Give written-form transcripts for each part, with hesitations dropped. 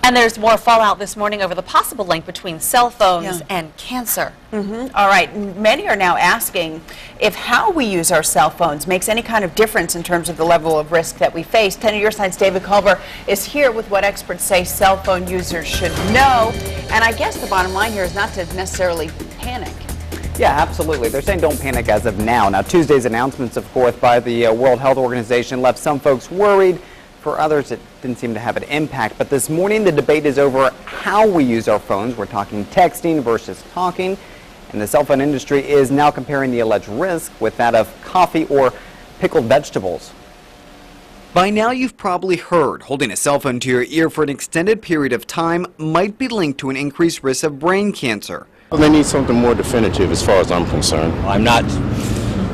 And there's more fallout this morning over the possible link between cell phones and cancer. All right, many are now asking if how we use our cell phones makes any kind of difference in terms of the level of risk that we face. 10 of Your Side's David Culver is here with what experts say cell phone users should know. And I guess the bottom line here is not to necessarily panic. Yeah, absolutely. They're saying don't panic as of now. Now, Tuesday's announcements, of course, by the World Health Organization left some folks worried. For others, it didn't seem to have an impact. But this morning, the debate is over how we use our phones. We're talking texting versus talking. And the cell phone industry is now comparing the alleged risk with that of coffee or pickled vegetables. By now, you've probably heard holding a cell phone to your ear for an extended period of time might be linked to an increased risk of brain cancer. Well, they need something more definitive as far as I'm concerned. I'm not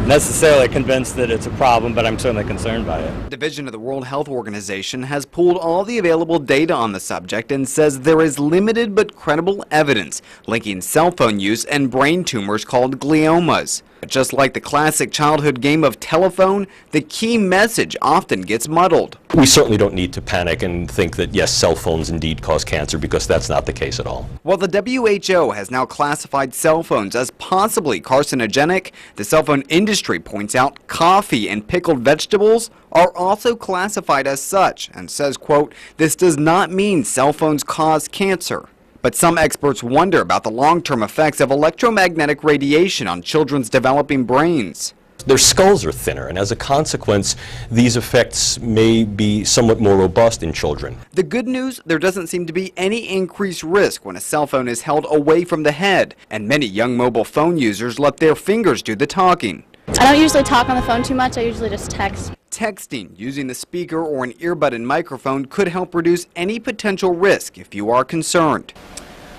necessarily convinced that it's a problem, but I'm certainly concerned by it. The division of the World Health Organization has pulled all the available data on the subject and says there is limited but credible evidence linking cell phone use and brain tumors called gliomas. But just like the classic childhood game of telephone, the key message often gets muddled. We certainly don't need to panic and think that, yes, cell phones indeed cause cancer, because that's not the case at all. While the WHO has now classified cell phones as possibly carcinogenic, the cell phone industry points out coffee and pickled vegetables are also classified as such and says, quote, this does not mean cell phones cause cancer. But some experts wonder about the long-term effects of electromagnetic radiation on children's developing brains. Their skulls are thinner, and as a consequence, these effects may be somewhat more robust in children. The good news, there doesn't seem to be any increased risk when a cell phone is held away from the head, and many young mobile phone users let their fingers do the talking. I don't usually talk on the phone too much, I usually just text. Texting using the speaker or an earbud and microphone could help reduce any potential risk if you are concerned.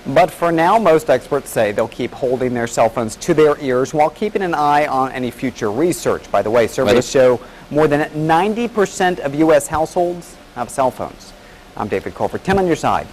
But for now, most experts say they'll keep holding their cell phones to their ears while keeping an eye on any future research. By the way, surveys show more than 90% of U.S. households have cell phones. I'm David Culver, 10 on Your Side.